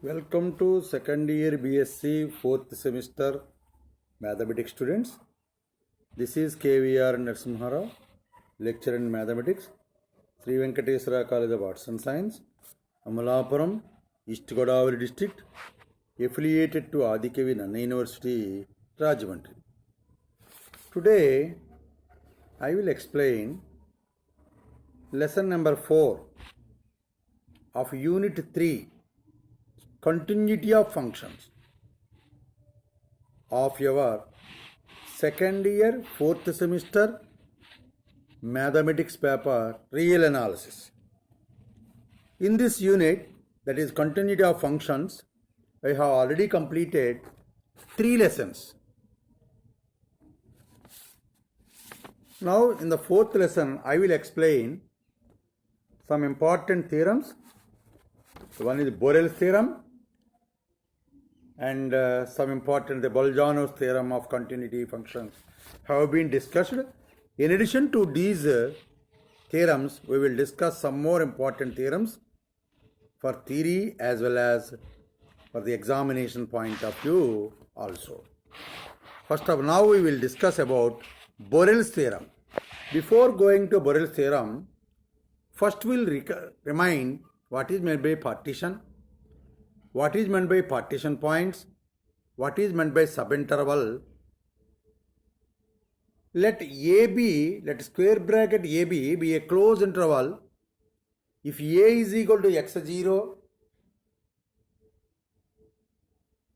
Welcome to second year BSc fourth semester mathematics students. This is KVR Narasimha, lecturer in mathematics, Sri Venkateswara College of Arts and Science, Amalapuram, East Godavari district, affiliated to Adikavi Nanna University, Rajahmundry. Today, I will explain lesson number 4 of unit 3, continuity of functions, of your second year fourth semester mathematics paper real analysis. In this unit, that is continuity of functions, I have already completed 3 lessons. Now in the fourth lesson, I will explain some important theorems. One is Borel's theorem, and some important, the Bolzano's theorem of continuity functions have been discussed. In addition to these theorems, we will discuss some more important theorems for theory as well as for the examination point of view also. First of all, now we will discuss about Borel's theorem. Before going to Borel's theorem, first we will remind what is meant by partition, what is meant by partition points, what is meant by subinterval. Let AB, let square bracket AB be a closed interval if A is equal to x0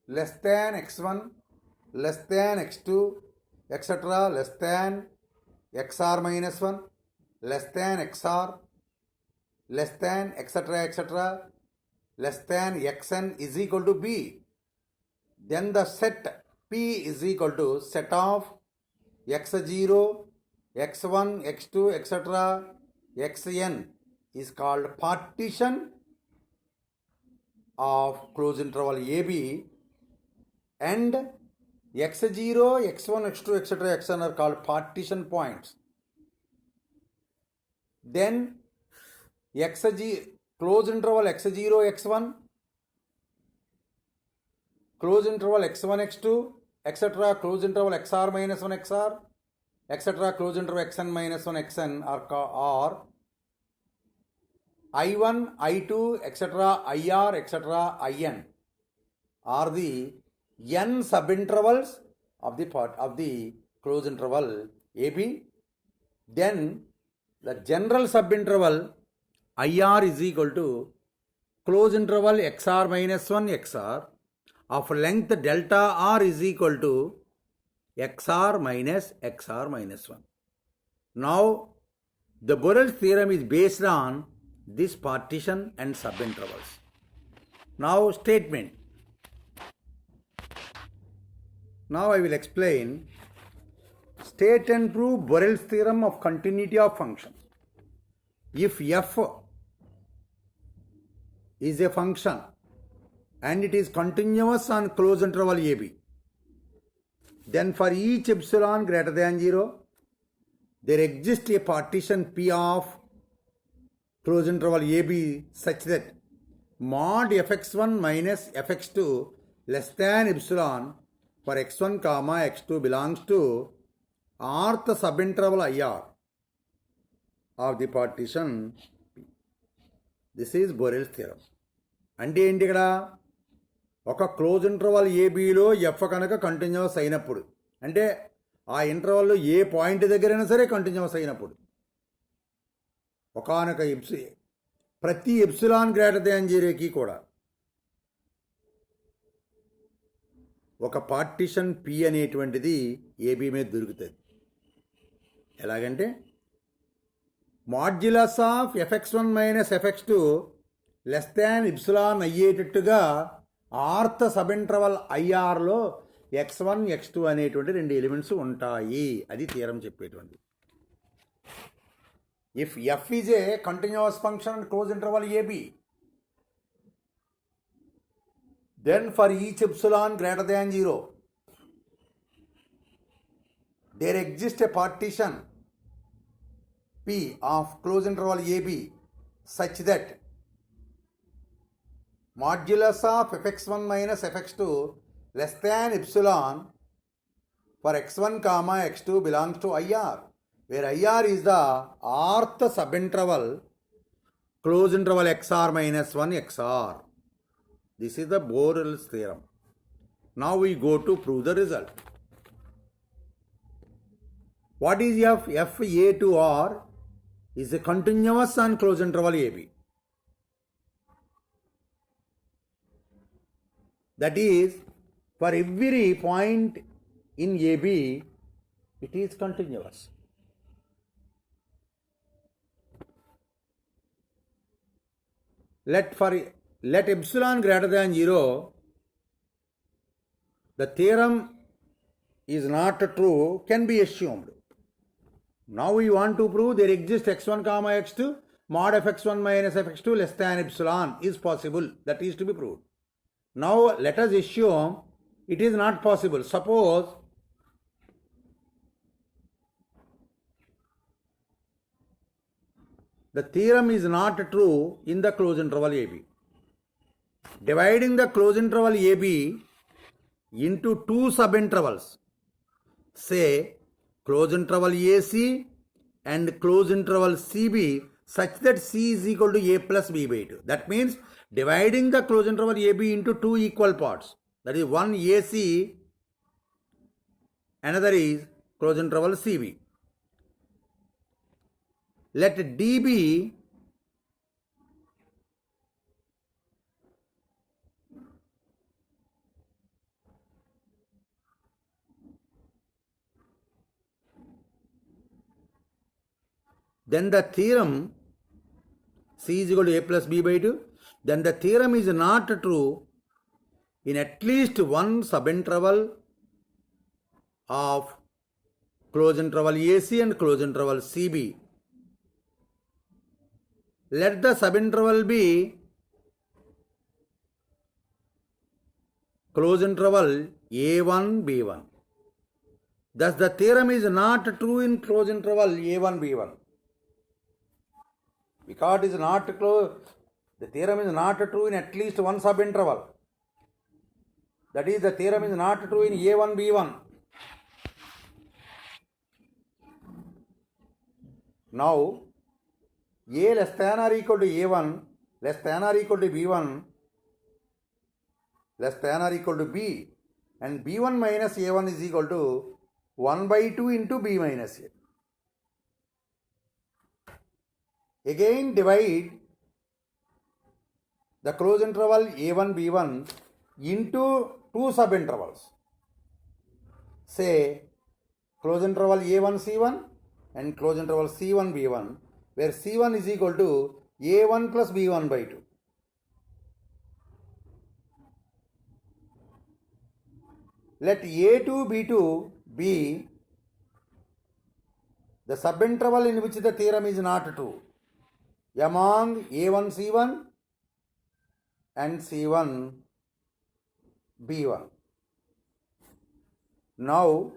less than x1 less than x2 etc. less than xr minus 1 less than xr less than etc. etc. less than xn is equal to b. Then the set P is equal to set of x0, x1, x2, etc. xn is called partition of closed interval AB, and x0, x1, x2, etc. xn are called partition points. Then closed interval x0, x1, closed interval x1, x2, etc. closed interval xr minus 1, xr, etc. closed interval xn minus 1, xn are I1, I2, etc. IR, etc. IN are the n subintervals of the closed interval AB. Then the general subinterval IR is equal to closed interval xr minus 1 xr of length delta r is equal to xr minus 1. Now, the Borel's theorem is based on this partition and subintervals. Now, statement. Now, I will explain state and prove Borel's theorem of continuity of functions. If f is a function and it is continuous on closed interval AB, then for each epsilon greater than 0, there exists a partition P of closed interval AB such that mod fx1 minus fx2 less than epsilon for x1 comma x2 belongs to rth subinterval IR of the partition P. This is Borel's theorem. అంటే ఏంటి ఇక్కడ ఒక close interval ఏబీలో F కనుక continuous అయినప్పుడు, అంటే ఆ ఇంటర్వల్లో ఏ point దగ్గరైనా సరే కంటిన్యూస్ అయినప్పుడు, ఒకనొక ప్రతి ఎప్సిలాన్ గ్రేటర్ దాన్ 0కి కూడా ఒక పార్టిషన్ పి అనేటువంటిది ఏబీ మీద దొరుకుతుంది. ఎలాగంటే modulus of fx1 minus fx2 less than epsilon అయ్యేటట్టుగా ఆర్త్ సబింటర్వల్ ఐఆర్లో x1, x2 అనేటువంటి 2 ఎలిమెంట్స్ ఉంటాయి. అది థియరం చెప్పేటువంటి. If f is a continuous function close interval AB, then for each epsilon greater than 0, there exists a partition P of closed interval AB such that modulus of fx1 minus fx2 less than epsilon for x1 comma x2 belongs to IR, where IR is the rth subinterval close interval xr minus 1 xr. This is the Borel's theorem. Now we go to prove the result. What is f? F A to R is a continuous on closed interval AB. That is, for every point in AB, it is continuous. Let epsilon greater than 0, the theorem is not true, can be assumed. Now we want to prove there exists x1 comma x2 mod fx1 minus fx2 less than epsilon is possible. That is to be proved. Now let us assume it is not possible. Suppose the theorem is not true in the closed interval AB. Dividing the closed interval AB into two subintervals, say closed interval AC and closed interval CB, such that C is equal to A plus B by 2. That means dividing the closed interval AB into two equal parts. That is one AC, another is closed interval CB. Let D be then the theorem C is equal to A plus B by 2, then the theorem is not true in at least one subinterval of closed interval AC and closed interval CB. Let the subinterval be closed interval A1 B1. Thus the theorem is not true in closed interval A1 B1. Because it is not close, the theorem is not true in at least one subinterval. That is, the theorem is not true in A1 B1. Now, A less than or equal to A1 less than or equal to B1 less than or equal to B, and B1 minus A1 is equal to 1 by 2 into B minus A. Again divide the closed interval A1 B1 into two subintervals. Say closed interval A1 C1 and closed interval C1 B1, where C1 is equal to A1 plus B1 by 2. Let A2 B2 be the subinterval in which the theorem is not true among A1 C1 and C1 B1. Now,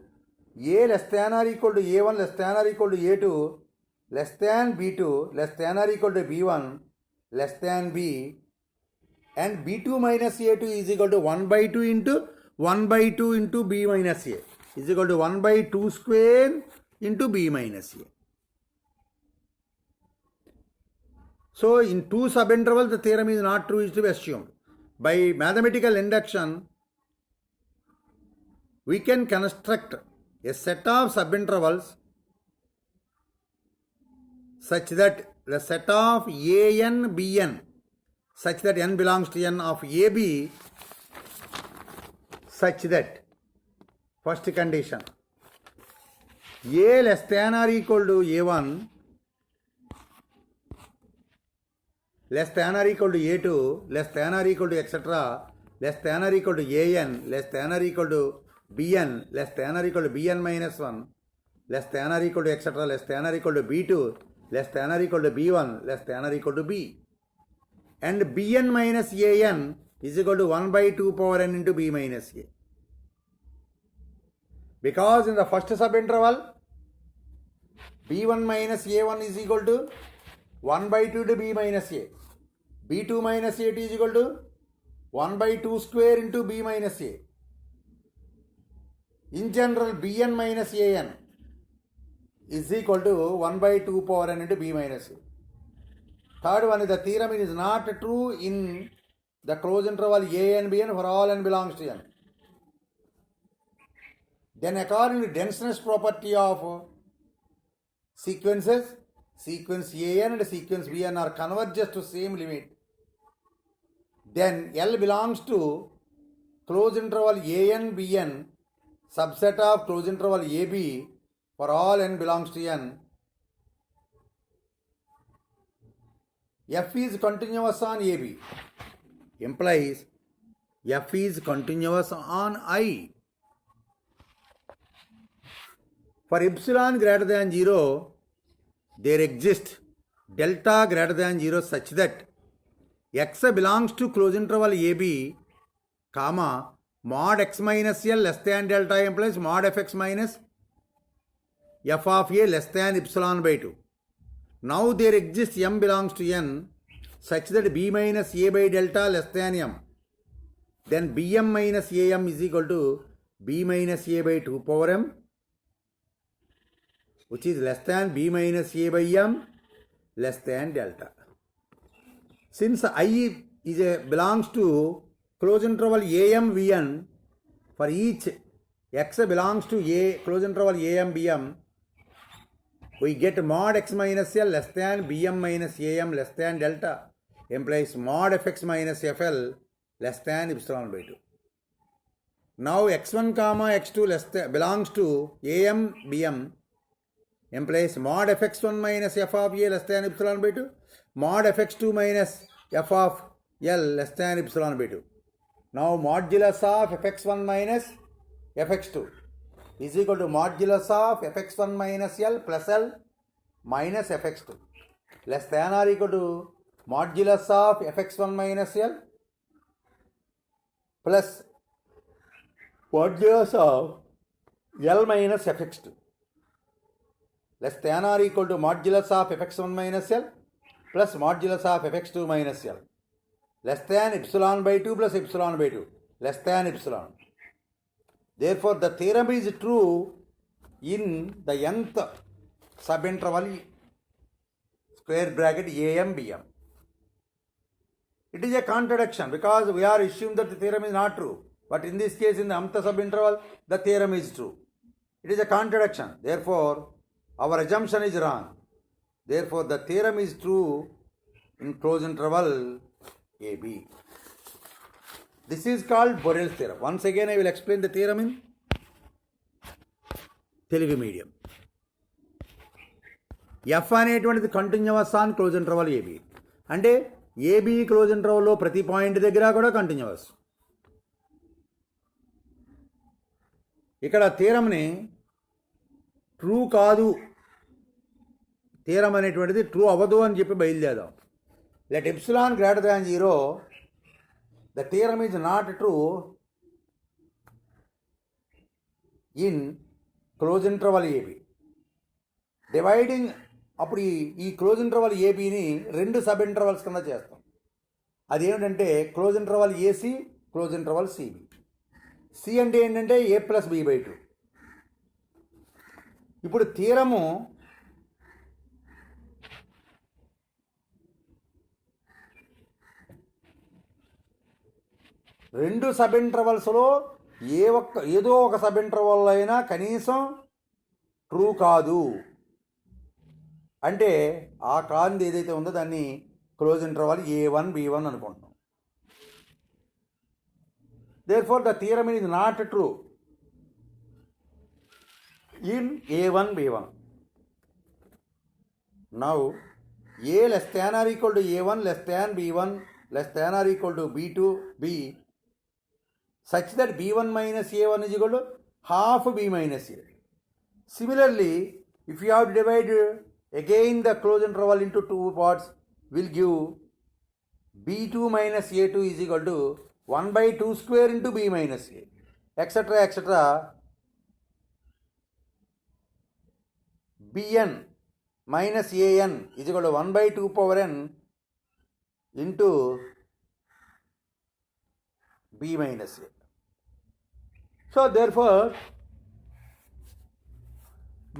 A less than or equal to A1 less than or equal to A2 less than B2 less than or equal to B1 less than B, and B2 minus A2 is equal to 1 by 2 into 1 by 2 into B minus A is equal to 1 by 2 square into B minus A. So, in two subintervals the theorem is not true is to be assumed. By mathematical induction, we can construct a set of subintervals such that the set of AN BN such that n belongs to n of AB such that, first condition, A less than or equal to A1 less than or equal to A2 less than or equal to etc. less than or equal to AN less than or equal to BN less than or equal to BN minus 1 less than or equal to etc. less than or equal to B2 less than or equal to B1 less than or equal to B, and Bn minus An is equal to 1 by 2 power n into B minus A. Because in the first subinterval B1 minus A1 is equal to 1 by 2 to B minus A, B2 minus A2 is equal to 1 by 2 square into b minus a. In general, bn minus an is equal to 1 by 2 power n into b minus a. Third one is the theorem is not true in the closed interval a and bn for all n belongs to n. Then according to denseness property of sequences, sequence an and sequence bn are converges to same limit. Then L belongs to closed interval an bn subset of closed interval ab for all n belongs to n. F is continuous on ab implies F is continuous on I. For epsilon greater than 0, there exists delta greater than 0 such that x belongs to closed interval ab, comma, mod x minus L less than delta implies mod fx minus f of a less than epsilon by 2. Now there exists m belongs to n such that b minus a by delta less than m. Then bm minus am is equal to b minus a by 2 power m, which is less than b minus a by m less than delta. Since I is belongs to closed interval am vn, for each x belongs to a closed interval am bm, we get mod x minus L less than bm minus am less than delta implies mod fx minus fl less than epsilon by 2. Now x1 comma x2 less than belongs to am bm implies mod fx1 minus f of a less than epsilon by 2, mod fx2 minus f of L less than epsilon by 2. Now modulus of fx1 minus fx2 is equal to modulus of fx1 minus L plus L minus fx2 less than or equal to modulus of fx1 minus L plus modulus of L minus fx2 less than or equal to modulus of fx1 minus L plus modulus of fx2 minus L less than epsilon by 2 plus epsilon by 2 less than epsilon. Therefore, the theorem is true in the nth subinterval square bracket am bm. It is a contradiction because we are assuming that the theorem is not true. But in this case, in the nth subinterval, the theorem is true. It is a contradiction. Therefore, our assumption is wrong. Therefore, the theorem is true in closed interval AB. This is called Borel's theorem. Once again, I will explain the theorem in Telugu medium. F అనేటువంటిది continuous on close interval A B. అంటే A B close ఇంటర్వల్లో ప్రతి point దగ్గర కూడా continuous. ఇక్కడ థీరంని true కాదు, theorem అనేటువంటిది ట్రూ అవ్వదు అని చెప్పి బయలుదేరాం. Let epsilon greater than 0, the theorem is not true in closed interval AB. Dividing అప్పుడు ఈ క్లోజ్ ఇంటర్వల్ ఏబీని 2 సబ్ ఇంటర్వల్స్ కింద చేస్తాం. అదేమిటంటే close interval A C, close interval C B. C అంటే ఏంటంటే ఏ ప్లస్ బి బై 2. ఇప్పుడు థీరము రెండు సబ్ ఇంటర్వల్స్లో ఏదో ఒక సబ్ ఇంటర్వల్ అయినా కనీసం ట్రూ కాదు అంటే ఆ కాంతి ఏదైతే ఉందో దాన్ని క్లోజ్ ఇంటర్వల్ A1 B1 అనుకుంటున్నాం. Therefore, the theorem is not true in A1 B1. Now, A less than or equal to A1 less than B1 less than or equal to B2 B such that B1 minus A1 is equal to half B minus A. Similarly, if you have to divide again the closed interval into 2 parts, will give B2 minus A2 is equal to 1 by 2 square into B minus A, etc. etc. Bn minus An is equal to 1 by 2 power n into B minus A. So therefore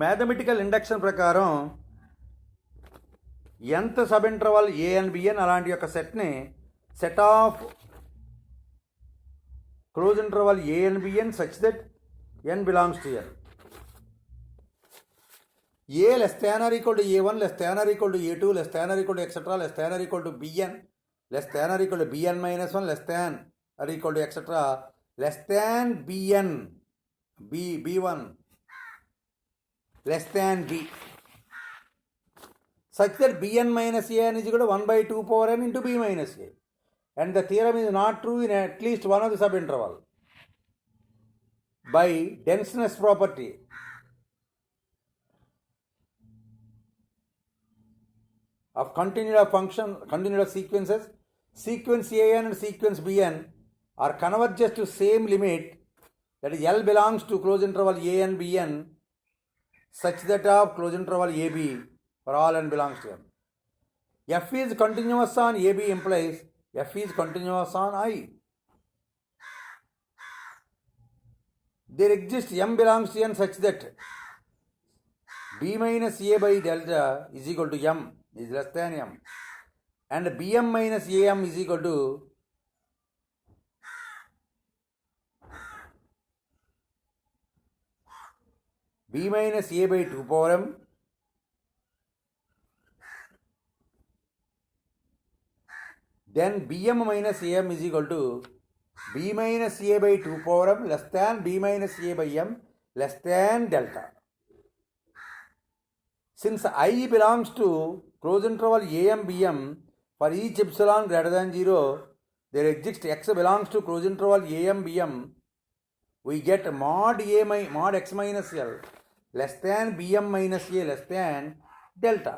mathematical induction ప్రకారం ఎంత sub interval A and BN అలాంటి యొక్క సెట్ని set of close interval A and BN such that N belongs to N. A less than or equal to ఏ1 less than or equal to ఏ2 less than or equal to etcetera less than or equal to BN less than or equal to bn minus 1 less than or equal to etc less than bn b1 less than b such that bn minus an is equal to 1 by 2 power n into b minus a, and the theorem is not true in at least one of the subinterval by denseness property. Of continuous sequences, sequence an and sequence bn are converges to same limit, that is L belongs to close interval a and bn such that of close interval ab for all n belongs to m. F is continuous on ab implies f is continuous on I. There exists m belongs to n such that b minus a by delta is equal to m is less than m, and bm minus am is equal to b minus a by 2 power m then bm minus am is equal to b minus a by 2 power m less than b minus a by m less than delta. Since I belongs to close interval a m bm for each epsilon greater than 0, there exists x belongs to close interval a m bm, we get mod x minus l less than bm minus a less than delta.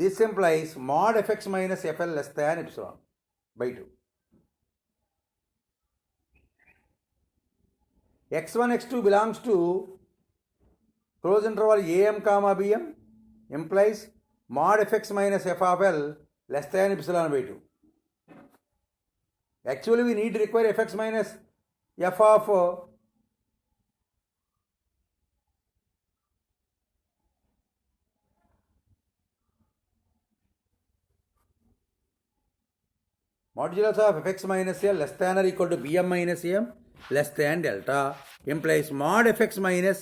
This implies mod fx minus fl less than epsilon by 2. x1 x2 belongs to close interval am comma bm implies mod fx minus f of l less than epsilon by 2. Actually we need to require fx minus f of modulus of fx minus l less than or equal to bm minus am less than delta implies mod fx minus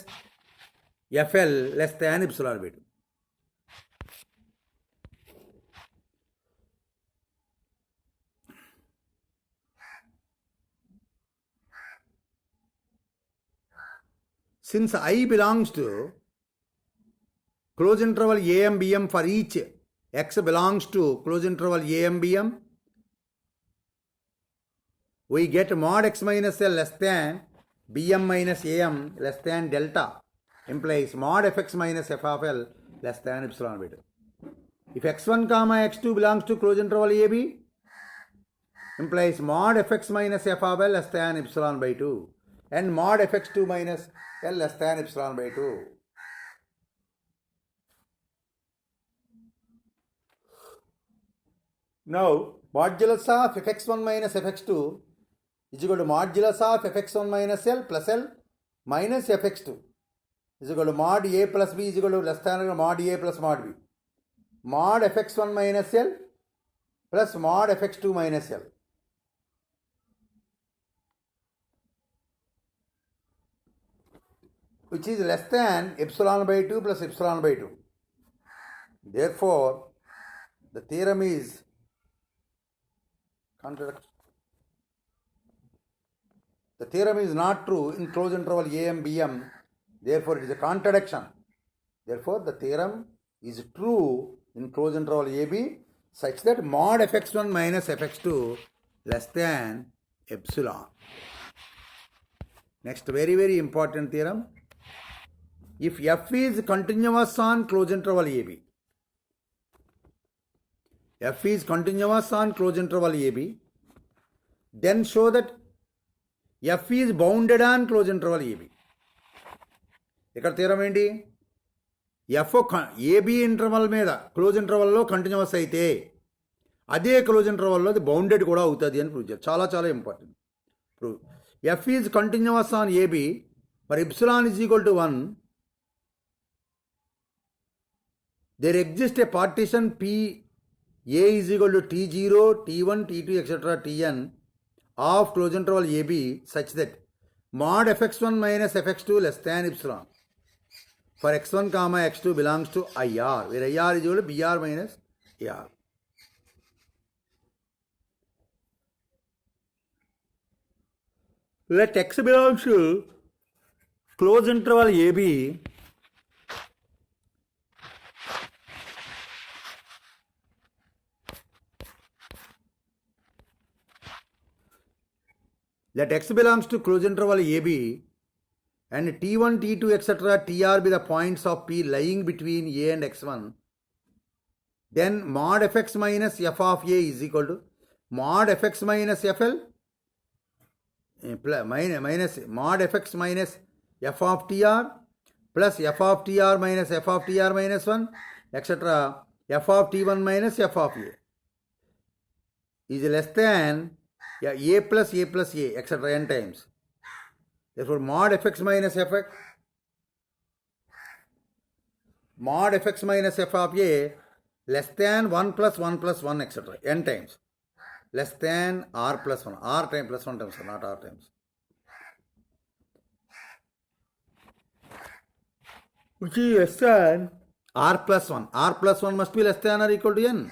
fl less than epsilon by 2. Since I belongs to close interval am bm for each x belongs to close interval am bm, we get mod x minus l less than bm minus am less than delta implies mod fx minus f of l less than epsilon by 2. If x1 comma x2 belongs to close interval ab implies mod fx minus f of l less than epsilon by 2 and mod fx2 minus l less than epsilon by 2. Now modulus of fx1 minus fx2 is equal to modulus of fx1 minus l plus l minus fx2 is equal to mod a plus b is equal to less than mod a plus mod b. Mod fx1 minus l plus mod fx2 minus l. Which is less than epsilon by 2 plus epsilon by 2. Therefore, the theorem is contradiction. The theorem is not true in closed interval a m bm. Therefore, it is a contradiction. Therefore, the theorem is true in closed interval ab such that mod fx1 minus fx2 less than epsilon. Next, very, very important theorem. If f is continuous on closed interval ab, f is continuous on closed interval ab, then show that f is bounded on closed interval ab. ఇక్కడ theorem ఏంటి? F AB interval మీద close ఇంటర్వల్లో continuous అయితే అదే close ఇంటర్వల్లో అది bounded కూడా అవుతుంది అని prove చేయాలి. చాలా చాలా important prove. F is continuous on A B for epsilon is equal to 1. there exists a partition P A is equal to T0, T1, T2, etc. Tn of closed interval AB such that mod fx1 minus fx2 less than epsilon for x1 comma x2 belongs to IR, where IR is equal to BR minus AR. Let x belongs to closed interval AB let x belongs to closed interval AB and T1, T2, etc. Tr be the points of P lying between A and x1, then mod fx minus f of A is equal to mod fx minus fl minus mod fx minus f of tr plus f of tr minus f of tr minus 1, etc. f of t1 minus f of A is less than A plus A plus A, etc. n times. Therefore, mod fx minus fx minus f of A less than 1 plus 1 plus 1, etc. n times. Less than r plus 1. R time plus 1 times, not r times. Which is less than r plus 1. R plus 1 must be less than or equal to n.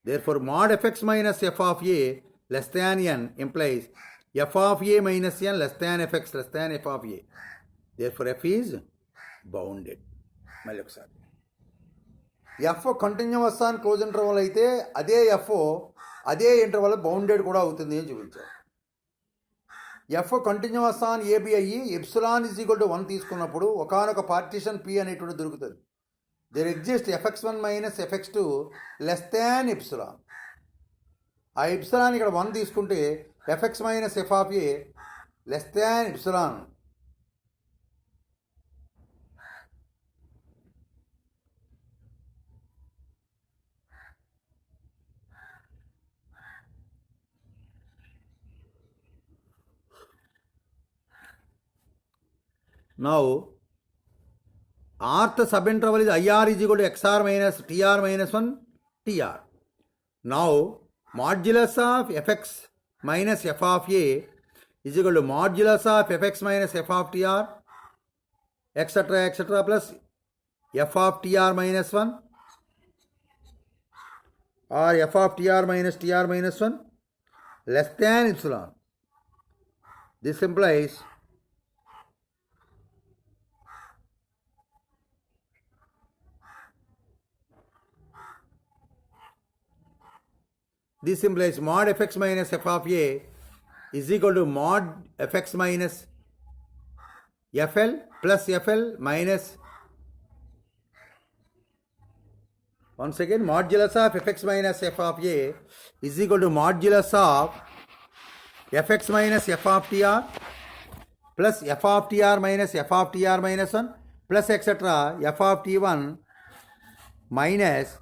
Therefore, mod fx minus f of A less than n implies f of A minus n less than fx less than f of A. Therefore, f is bounded. మళ్ళీ ఒకసారి F continuous on close interval అయితే అదే F అదే interval bounded కూడా అవుతుంది అని చూపించారు. F continuous on AB అయ్యి ఎప్సిలాన్ ఈజ్ ఈక్వల్ టు 1 తీసుకున్నప్పుడు ఒకానొక పార్టీషన్ పి అనేటువంటి దొరుకుతుంది. there exists fx1 minus fx2 less than epsilon. ఆ ఎప్సిలాన్ ఇక్కడ 1 తీసుకుంటే fx minus f of A less than epsilon. Now rth subinterval is IR is equal to XR minus TR minus 1 TR. Now, modulus of fx minus f of A is equal to modulus of fx minus f of TR, etc. etc. plus f of TR minus 1 or f of TR minus 1 less than epsilon. This implies mod fx minus f of A is equal to mod fx minus fl plus fl minus, once again, modulus of fx minus f of A is equal to modulus of fx minus f of tr plus f of tr minus f of tr minus 1 plus etc. f of t1 minus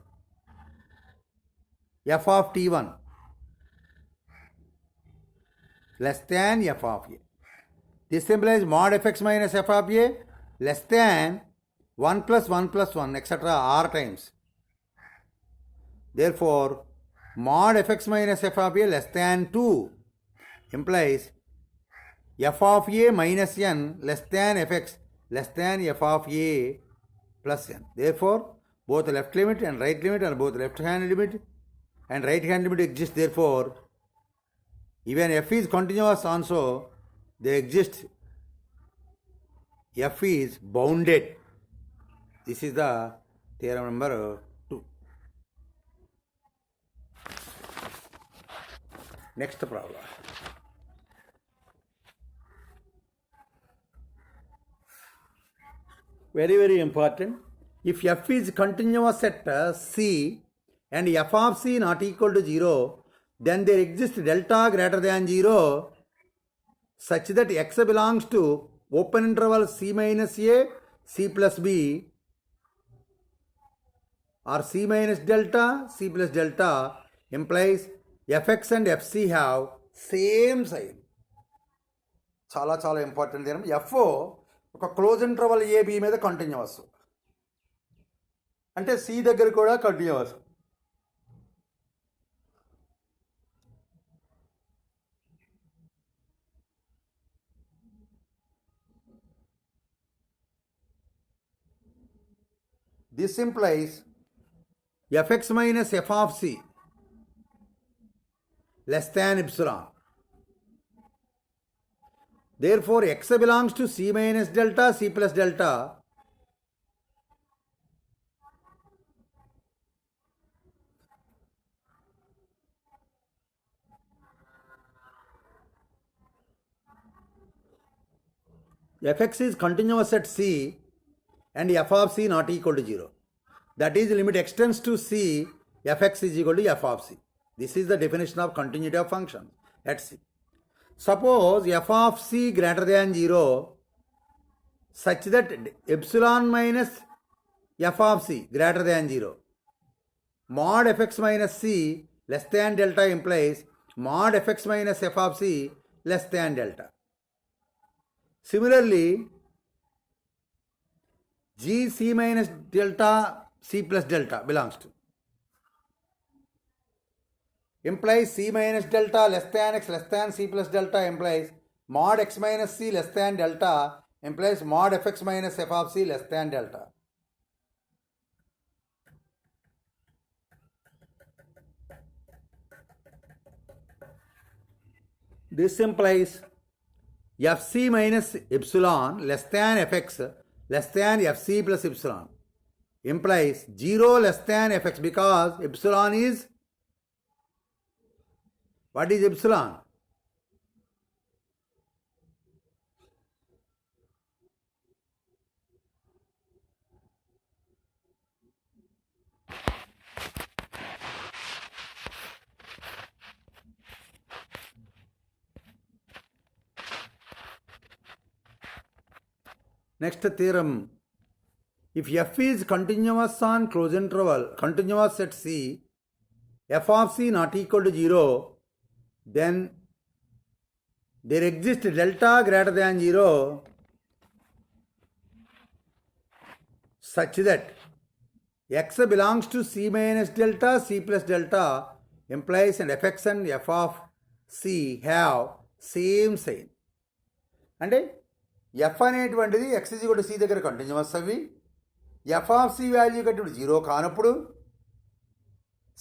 f of t1 less than f of A. This implies mod fx minus f of A less than 1 plus 1 plus 1, etc. r times. Therefore, mod fx minus f of A less than 2 implies f of A minus n less than fx less than f of A plus n. Therefore, both left limit and right limit are both left hand limit and right hand limit exist. Therefore, even f is continuous also, there exists f is bounded. This is the theorem number 2. Next problem. Very important. If f is continuous at C and f of C not equal to 0, then there exists delta greater than 0 such that x belongs to open interval C minus A, C plus B, or C minus delta, C plus delta implies Fx and Fc have same sign. చాలా చాలా important theorem. F ఒక close interval AB మీద continuous, అంటే C దగ్గర కూడా continuous. This implies fx minus f of c less than epsilon. Therefore, x belongs to c minus delta, c plus delta. Fx is continuous at c and f of c not equal to 0. That is, limit extends to c, fx is equal to f of c. This is the definition of continuity of functions at c. Suppose f of c greater than 0 such that epsilon minus f of c greater than 0. Mod fx minus c less than delta implies mod fx minus f of c less than delta. Similarly, g c minus delta c plus delta belongs to implies c minus delta less than x less than c plus delta implies mod x minus c less than delta implies mod fx minus f of c less than delta. This implies fc minus epsilon less than fx less than fc plus epsilon implies 0 less than fx because epsilon is, what is epsilon? Next theorem, if f is continuous on closed interval, continuous at c, f of c not equal to 0, then there exists delta greater than 0 such that x belongs to c minus delta, c plus delta implies and fx and f of c have same sign. అంటే f అనేటువంటిది x is equal to c దగ్గర continuous అవి, f of c value కట్టి 0 కానప్పుడు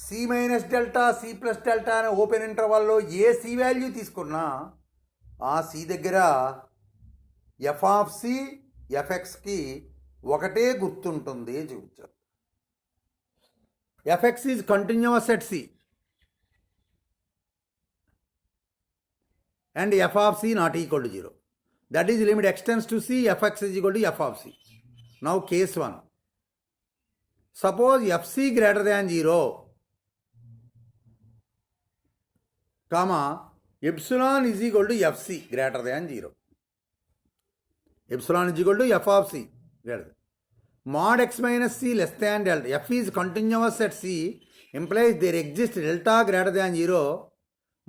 c minus delta, C plus delta అనే open ఇంటర్వల్లో ఏ c value తీసుకున్నా ఆ సి దగ్గర ఎఫ్ ఆఫ్ సి ఎఫ్ఎక్స్కి ఒకటే గుర్తుంటుంది చూపించారు. F x is continuous at c and f of c not equal to 0. That is, limit extends to c, fx is equal to f of c. Now case 1. Suppose fc greater than 0, comma, epsilon is equal to fc greater than 0. Epsilon is equal to f of c greater than. Mod x minus c less than delta. F is continuous at c implies there exists delta greater than 0.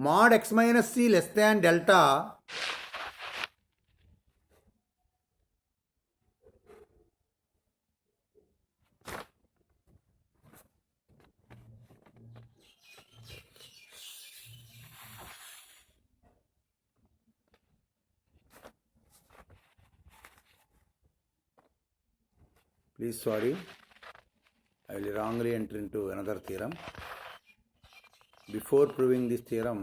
Mod x minus c less than delta please sorry, I will wrongly enter into another theorem. Before proving this theorem,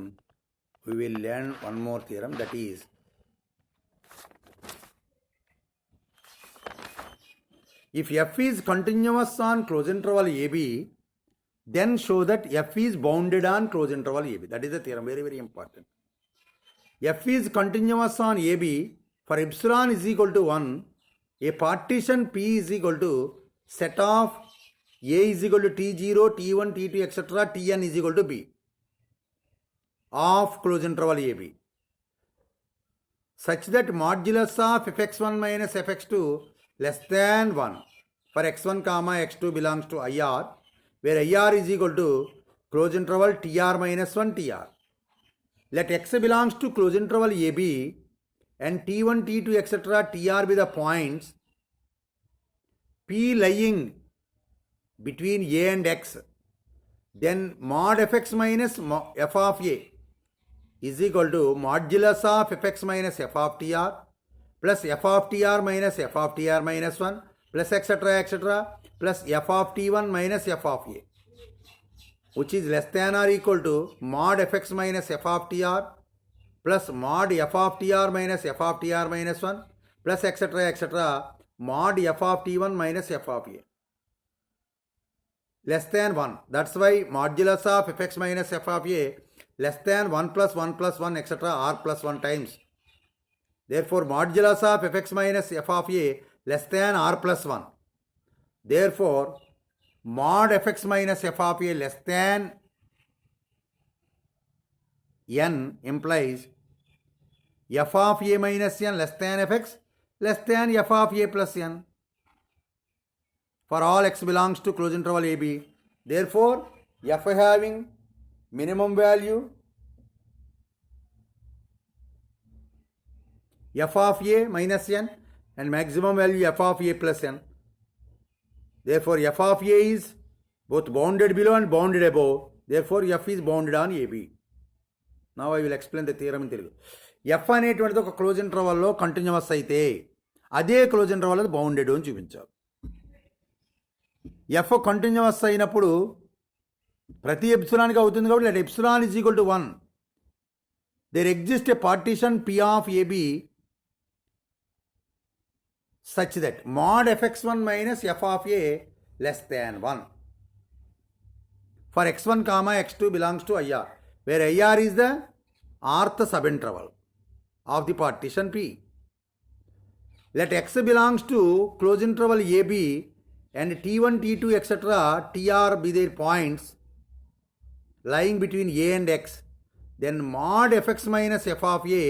we will learn one more theorem, that is, if f is continuous on closed interval AB, then show that f is bounded on closed interval AB. That is the theorem, very very important. F is continuous on AB for epsilon is equal to 1. A partition P is equal to set of A is equal to T0, T1, T2, etc. Tn is equal to B of closed interval AB, such that modulus of fx1 minus fx2 less than 1 for x1 comma x2 belongs to IR where IR is equal to close interval TR minus 1 TR. Let X belongs to close interval AB and T1, T2, etc. TR be the points P lying between A and X. Then mod fx minus f of A is equal to modulus of fx minus f of tr plus f of tr minus f of tr minus 1 plus etc. plus f of t1 minus f of A, which is less than or equal to mod fx minus f of tr plus mod f of tr minus f of tr minus 1 plus etc. mod f of t1 minus f of A. Less than 1. That's why modulus of fx minus f of A less than 1 plus 1 plus 1 etc. r plus 1 times. Therefore, modulus of fx minus f of A less than r plus 1. Therefore, mod fx minus f of A less than n implies f of A minus n less than fx less than f of A plus n. For all x belongs to closed interval AB. Therefore, f having minimum value f of A minus n and maximum value f of A plus n. Therefore, f of A is both bounded below and bounded above. Therefore, f is bounded on AB. Now I will explain the theorem in Telugu. f అనేటువంటిది ఒక close ఇంటర్వల్లో continuous అయితే అదే close interval అది bounded అని చూపించాలి. F continuous అయినప్పుడు ప్రతి ఎప్సిలాన్కి అవుతుంది కాబట్టి let epsilon is equal to 1. There exist a partition p of a b such that mod fx1 minus f of a less than 1 for x1 comma x2 belongs to IR, where IR is the rth subinterval of the partition P. Let x belongs to close interval AB and T1, T2, etc. TR be their points lying between A and X. Then mod fx minus f of A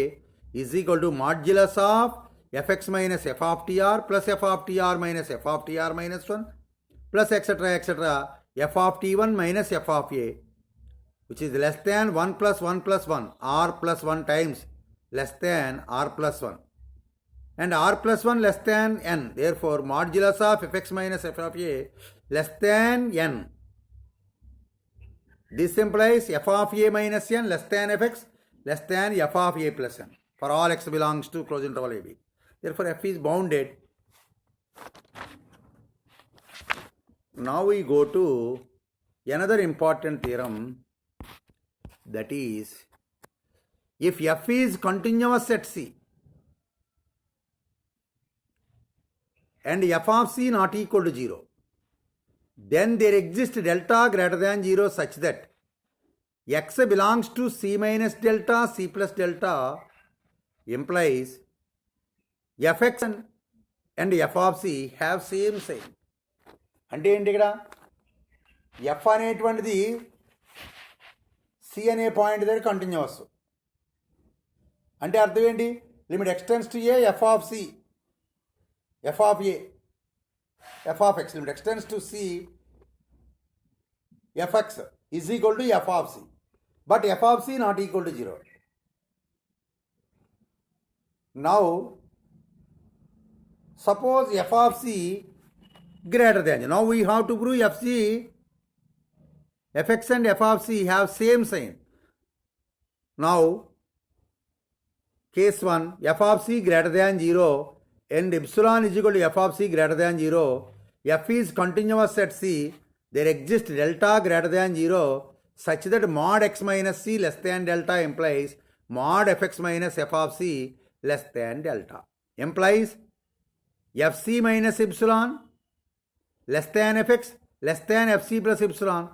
is equal to modulus of fx minus f of tr plus f of tr minus f of tr minus 1 plus etc. f of t1 minus f of A, which is less than 1 plus 1 plus 1 r plus 1 times less than r plus 1 and r plus 1 less than n. Therefore, modulus of fx minus f of A less than n. This implies f of A minus n less than fx less than f of A plus n for all x belongs to closed interval AB. Therefore, f is bounded. Now we go to another important theorem, that is, if f is continuous at C and f of C not equal to 0, then there exists delta greater than 0 such that x belongs to C minus delta, C plus delta implies fx and f of C have same sign. అంటే ఏంటి ఇక్కడ F అనేటువంటిది C అనే point దగ్గర continuous అంటే అర్థం ఏంటి? Limit x tends to a F of C F of A F of x limit x tends to c f x is equal to f of c, but f of c not equal to 0. Now suppose f of c greater than 0. Now we have to prove fx and f of c have same sign. Now case 1, f of c greater than 0 and epsilon is equal to f of c greater than 0. F is continuous at c. There exists delta greater than 0 such that mod x minus c less than delta implies mod fx minus f of c less than delta. Implies fc minus epsilon less than fx less than fc plus epsilon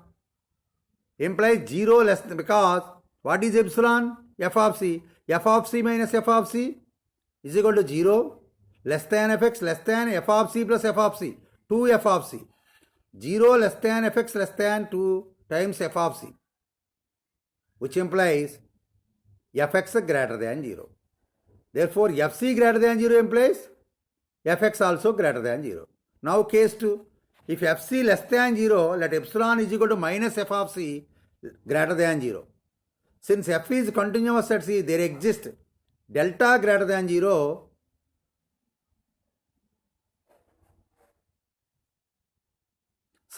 implies 0 less than, because what is epsilon? F of c. F of c minus f of c is equal to 0 less than fx less than f of c plus f of c, 2 f of c. 0 less than fx less than 2 times f of c, which implies fx greater than 0. Therefore, fc greater than 0 implies fx also greater than 0. Now case 2, If fc less than 0, let epsilon is equal to minus f of c greater than 0. Since f is continuous at c, there exists delta greater than 0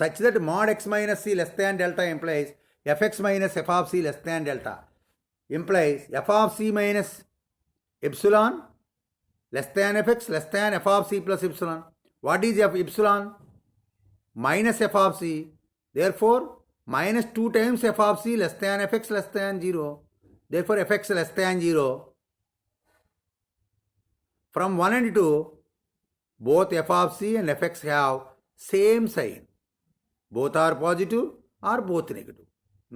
such that mod x minus c less than delta implies fx minus f of c less than delta implies f of c minus epsilon less than fx less than f of c plus epsilon. What is f epsilon? Minus f of c. Therefore, minus 2 times f of c less than fx less than 0. Therefore, fx less than 0. From 1 and 2, both f of c and fx have same sign. Both are positive or both negative.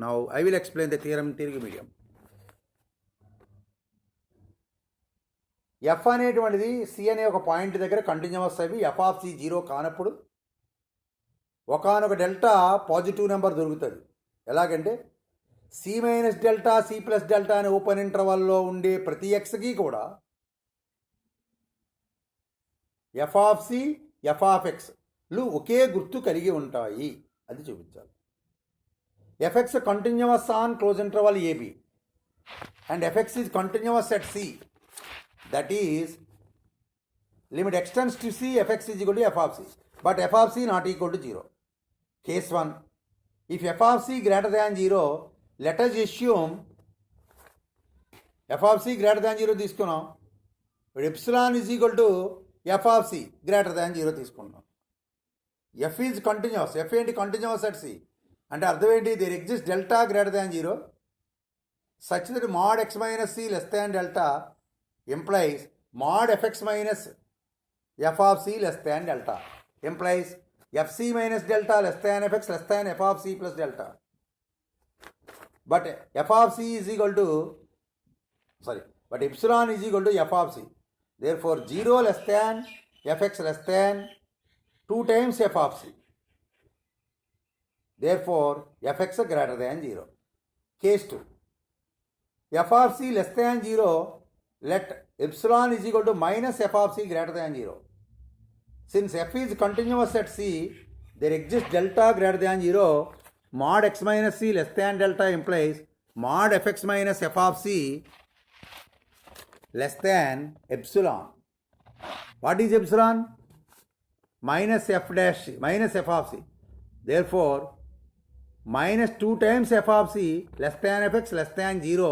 Now, I will explain the theorem తిరిగి medium. F అనేటువంటిది C అనే ఒక point దగ్గర continuous అవి f of C 0 కానప్పుడు ఒకనొక delta positive number దొరుకుతుంది. ఎలాగంటే C minus delta C plus delta అనే ఓపెన్ ఇంటర్వల్లో ఉండే ప్రతి ఎక్స్కి కూడా F of C F of ఎక్స్లు ఒకే గుర్తు కలిగి ఉంటాయి. అది చూపించాలి. FX continuous on close interval AB and FX is continuous at C. That is, limit x tends to c, fx is equal to f of c. But f of c not equal to 0. Case 1. If f of c greater than 0, let us assume f of c greater than 0 తీసుకున్నాం. Epsilon is equal to f of c greater than 0 తీసుకున్నాం. f is continuous. f ఏంటి continuous at c. అంటే అర్థం ఏంటి? There exists delta greater than 0 such that mod x minus c less than delta implies mod fx minus f of c less than delta implies fc minus delta less than fx less than f of c plus delta. But f of c is equal to, but epsilon is equal to f of c. Therefore, 0 less than fx less than 2 times f of c. Therefore, fx greater than 0. Case 2. f of c less than 0, let epsilon is equal to minus f of c greater than 0. Since f is continuous at c, there exists delta greater than 0. Mod x minus c less than delta implies mod fx minus f of c less than epsilon. What is epsilon? Minus f dash minus f of c. Therefore, minus 2 times f of c less than fx less than 0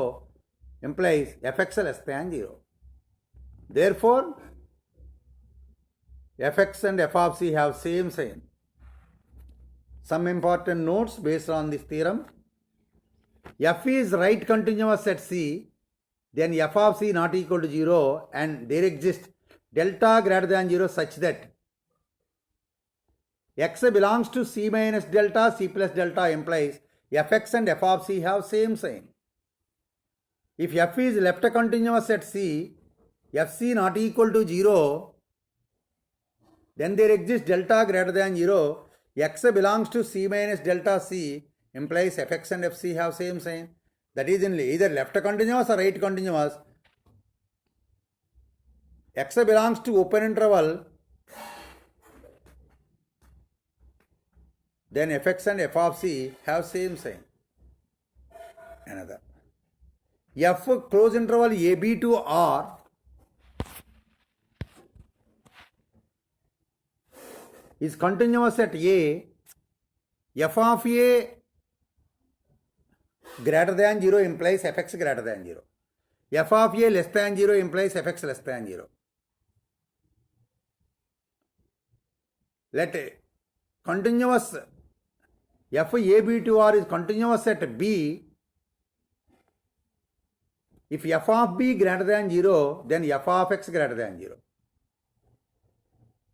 implies fx less than 0. Therefore, fx and f of c have same sign. Some important notes based on this theorem. F is right continuous at c, then f of c not equal to 0 and there exists delta greater than 0 such that x belongs to c minus delta, c plus delta implies fx and f of c have same sign. If f is left continuous at c, fc not equal to 0, then there exists delta greater than 0. X belongs to c minus delta c implies fx and fc have same sign. That is in either left continuous or right continuous. X belongs to open interval, then fx and f of c have same sign. Another. F close interval AB to R is continuous at A. F of A greater than 0 implies fx greater than 0. F of A less than 0 implies fx less than 0. Let continuous f AB to R is continuous at B. If f of b greater than 0, then f of x greater than 0.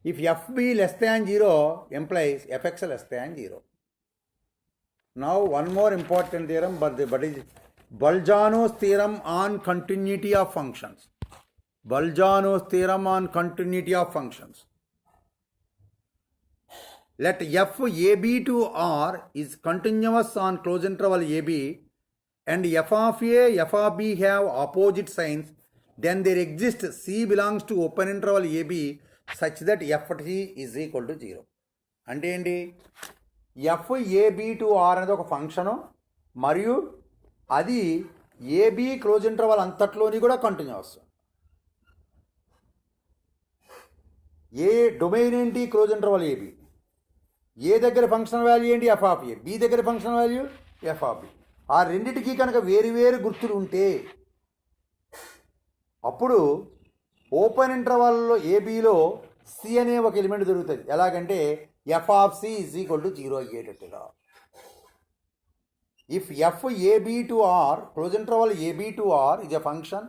If fb less than 0 implies fx less than 0. Now one more important theorem, but is Bolzano's theorem on continuity of functions. Bolzano's theorem on continuity of functions. Let f ab to r is continuous on close interval ab and f of a, f of b have opposite signs, then there exists c belongs to open interval ab such that ft is equal to 0. అంటే ఏంటి, F AB to are అనేది ఒక function, మరియు అది AB close interval అంతట్లోని కూడా continuous. ఏ domain ఏంటి, క్లోజ్ ఇంటర్వల్ ఏబి. ఏ దగ్గర ఫంక్షన్ వాల్యూ ఏంటి, ఎఫ్ ఆఫ్ ఏ. బి దగ్గర function value f of b. ఆ రెండిటికి కనుక వేరు గుర్తులు ఉంటే అప్పుడు ఓపెన్ ఇంటర్వల్లో ఏబిలో సి అనే ఒక ఎలిమెంట్ దొరుకుతుంది. ఎలాగంటే F of C is equal to 0 అయ్యేటట్టుగా. If F AB to R, close interval AB to R is a function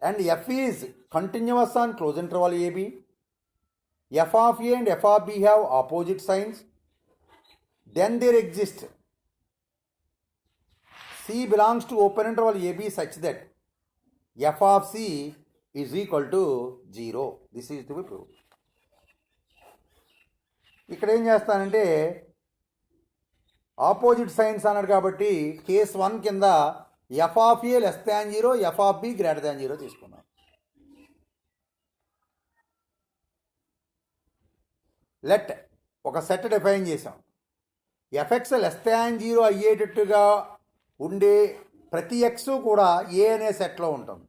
and f is continuous on close interval AB, f of a and f of b have opposite signs, then there exists C belongs to open interval AB such that f of C is equal to 0. This is to be proved. ఇక్కడ ఏం చేస్తానంటే opposite science అన్నాడు కాబట్టి case 1 కింద f of A less than 0, F of B greater than 0 తీసుకున్నాం. Let ఒక set define చేసాం. F x less than 0 అయ్యేటట్టుగా ఉండే ప్రతి ఎక్స్ కూడా ఏ అనే సెట్లో ఉంటుంది.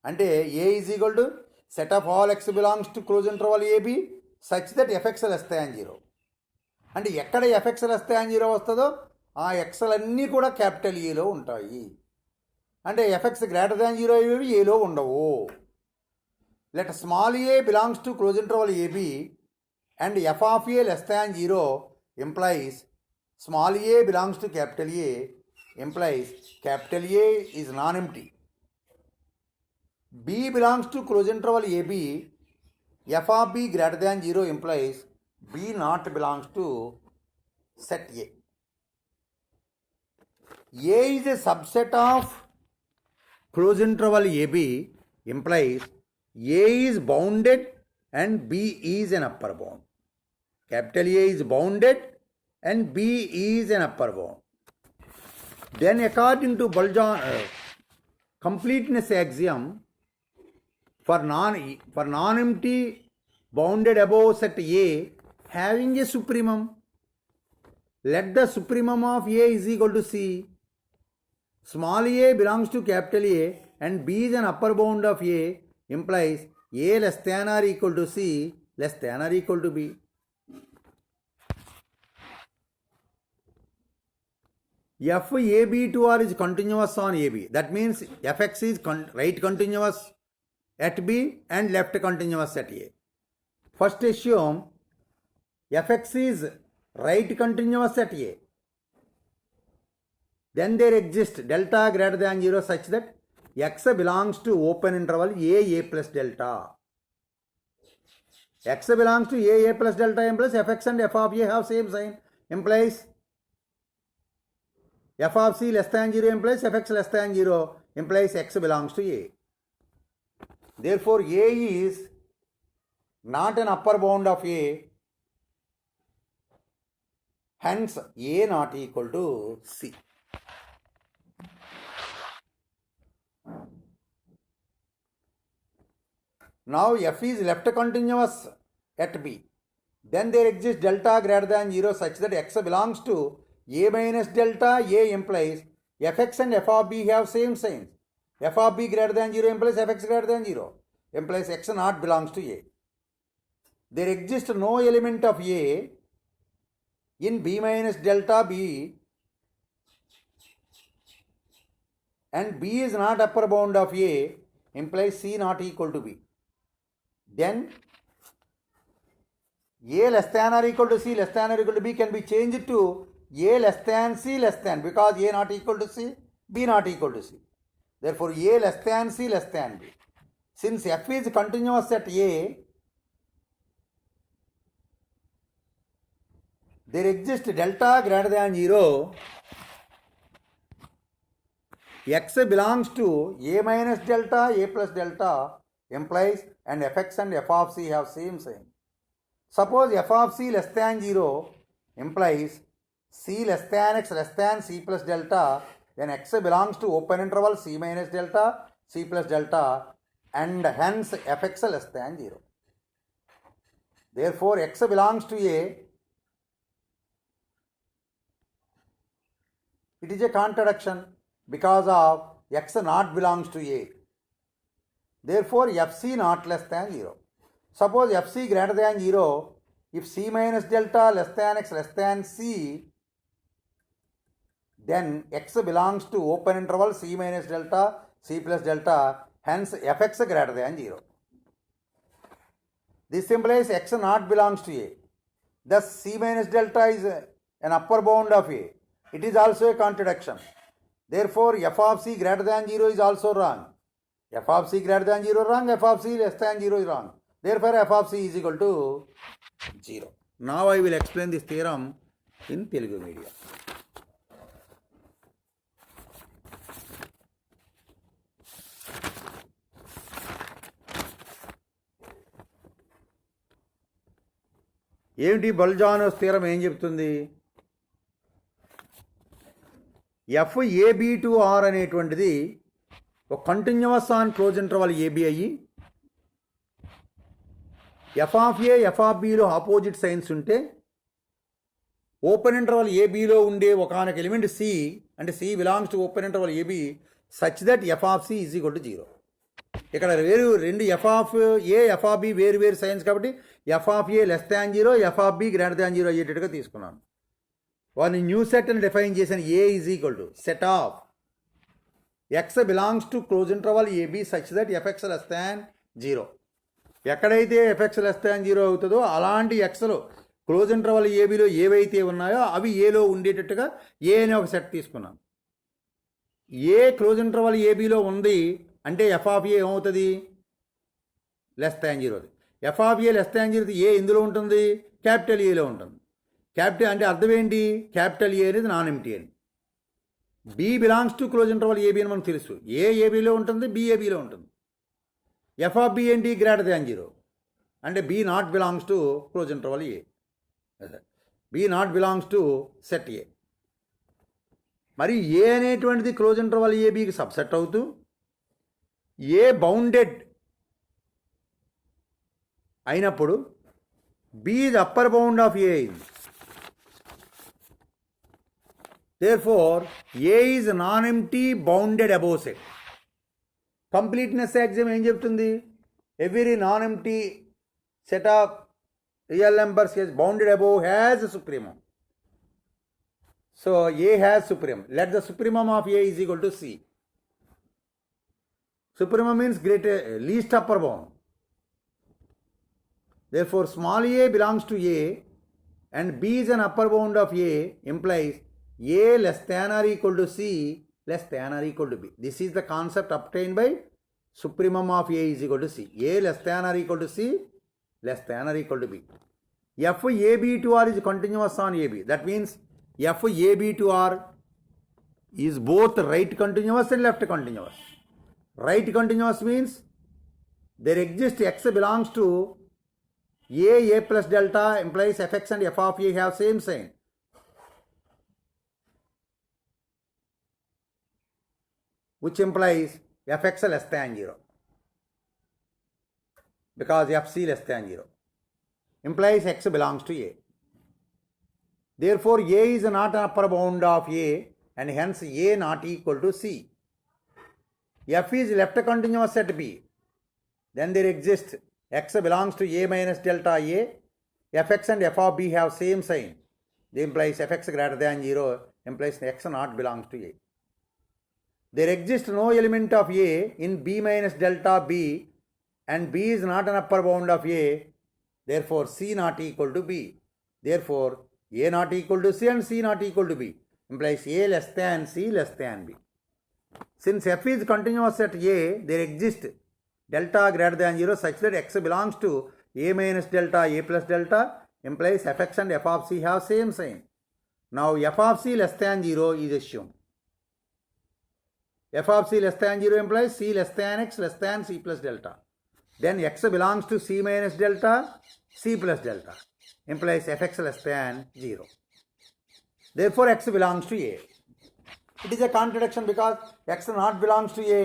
అంటే A is equal to set of all X belongs to close interval AB such that FX less than 0. అంటే ఎక్కడ ఎఫ్ఎక్స్ లెస్ దాన్ 0 వస్తుందో ఆ ఎక్స్లన్నీ కూడా క్యాపిటల్ ఏలో ఉంటాయి. అంటే ఎఫ్ఎక్స్ గ్రేటర్ దాన్ 0 అయ్యేవి ఏలో ఉండవు. Let small a belongs to close interval AB and f of A less than 0 implies small a belongs to capital A implies capital A is non-empty. B belongs to close interval AB, f of B greater than 0 implies B not belongs to set A. A is a subset of close interval AB implies A is bounded and B is an upper bound. Capital A is bounded and B is an upper bound. Then according to Boltzmann completeness axiom, for non-empty bounded above set A having a supremum, let the supremum of A is equal to C. Small a belongs to capital A and B is an upper bound of A implies A less than or equal to C less than or equal to B. F AB to R is continuous on AB. That means Fx is right continuous at B and left continuous at A. First assume Fx is right continuous at A. Then there exists delta greater than 0 such that x belongs to open interval A plus delta. X belongs to A plus delta implies Fx and f of A have same sign, implies f of c less than 0 implies fx less than 0 implies x belongs to A. Therefore, A is not an upper bound of A, hence A not equal to C. Now f is left continuous at B. Then there exists delta greater than 0 such that x belongs to A minus delta A implies fx and f of B have same signs. F of B greater than 0 implies fx greater than 0 implies x not belongs to A. There exists no element of A in B minus delta B and B is not upper bound of A implies C not equal to B. Then A less than or equal to C less than or equal to B can be changed to A less than C less than, because A not equal to C, B not equal to C. Therefore, A less than C less than B. Since f is continuous at A, there exists delta greater than 0, x belongs to A minus delta, A plus delta implies and fx and f of C have same sign. Suppose f of C less than 0 implies C less than x less than C plus delta, then x belongs to open interval C minus delta, C plus delta, and hence fx less than 0. Therefore, x belongs to A. It is a contradiction because of x not belongs to A. Therefore, fc not less than 0. Suppose fc greater than 0, if c minus delta less than x less than c, then x belongs to open interval c minus delta, c plus delta, hence fx greater than 0. This implies x not belongs to A. Thus c minus delta is an upper bound of A. It is also a contradiction. Therefore, f of c greater than 0 is also wrong. F of c greater than 0 wrong, f of c less than 0 is wrong. Therefore, f of c is equal to 0. Now I will explain this theorem in Telugu media. ఏమిటి బల్జానోస్ theorem ఏం చెప్తుంది? F AB to R అనేటువంటిది ఒక continuous on close interval AB అయ్యి F of A F of B opposite signs ఉంటే open interval ఏబిలో ఉండే ఒకనొక ఎలిమెంట్ సి, అంటే C belongs to open interval AB such that F of C is equal to 0. ఇక్కడ రెండు F of A F of B వేరు signs కాబట్టి F of A less than 0, F of B greater than 0 అయ్యేటట్టుగా తీసుకున్నాను. వారిని new set అని define చేశాను. A is equal to set of X belongs to close interval AB such that FX less than 0. ఎక్కడైతే FX less than 0 అవుతుందో అలాంటి ఎక్స్లో close interval ఏబిలో ఏవైతే ఉన్నాయో అవి ఏలో ఉండేటట్టుగా ఏ అనే ఒక సెట్ తీసుకున్నాను. ఏ క్లోజ్ ఇంటర్వల్ ఏబిలో ఉంది అంటే ఎఫ్ ఆఫ్ ఏ ఏమవుతుంది? Less than 0. F of A less than 0 ఏ ఎందులో ఉంటుంది? క్యాపిటల్ ఏలో ఉంటుంది. క్యాపిటల్ అంటే అర్థం ఏంటి? క్యాపిటల్ ఏ అనేది నాన్ ఎంటీ అని. B belongs to close interval AB అని మనకు తెలుసు. ఏ ఏబిలో ఉంటుంది, బి ఏబిలో ఉంటుంది. ఎఫ్ ఆఫ్ బి ఏంటి? గ్రేటర్ దాన్ 0 అంటే B not belongs to close interval A. B not belongs to set A. మరి ఏ అనేటువంటిది క్లోజ్ ఇంటర్వల్ ఏబికి సబ్సెట్ అవుతూ ఏ బౌండెడ్ అయినప్పుడు B is upper bound of A అయింది. Therefore A is non empty bounded above set. Completeness axiom ఏం చెప్తుంది? Every non empty set of real numbers is bounded above has supremum. So A has supremum. Let the supremum of A is equal to c. Supremum means least upper bound. Therefore, small a belongs to A and B is an upper bound of A implies A less than or equal to C less than or equal to B. This is the concept obtained by supremum of A is equal to C. A less than or equal to C less than or equal to B. F AB to R is continuous on AB. That means F AB to R is both right continuous and left continuous. Right continuous means there exists x belongs to A plus delta implies fx and f of A have same sign. Which implies fx less than 0. Because fc less than 0. Implies x belongs to A. Therefore, A is not an upper bound of A and hence A not equal to C. F is left continuous at B. Then there exists x belongs to A minus delta A. Fx and f of B have same sign. They implies fx greater than 0 implies x not belongs to A. There exists no element of A in B minus delta B and B is not an upper bound of A. Therefore, C not equal to B. Therefore, A not equal to C and C not equal to B implies A less than C less than B. Since f is continuous at A, there exists delta greater than 0 such that x belongs to A minus delta A plus delta implies fx and f of C have same sign. Now f of C less than 0 is assumed. F of C less than 0 implies C less than x less than C plus delta. Then x belongs to C minus delta C plus delta implies fx less than 0. Therefore, x belongs to A. It is a contradiction because x not belongs to A.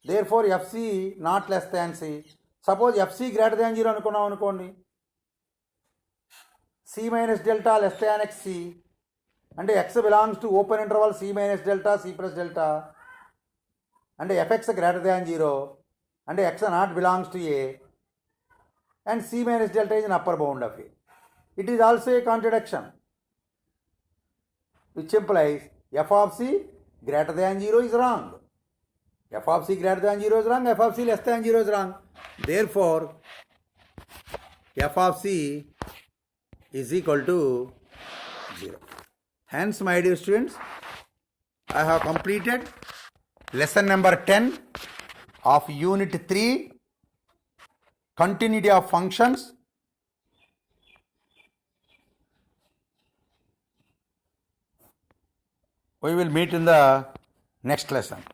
Therefore, fc not less than C. Suppose fc greater than 0 అనుకున్నాం అనుకోండి. c minus delta less than xc, and x belongs to open interval c minus delta, c plus delta, and fx greater than 0, and x naught belongs to a, and c minus delta is an upper bound of a. It is also a contradiction, which implies f of c greater than 0 is wrong. F of c greater than 0 is wrong, f of c less than 0 is wrong. Therefore, f of c is equal to 0. Hence, my dear students, I have completed lesson number 10 of unit 3, continuity of functions. We will meet in the next lesson.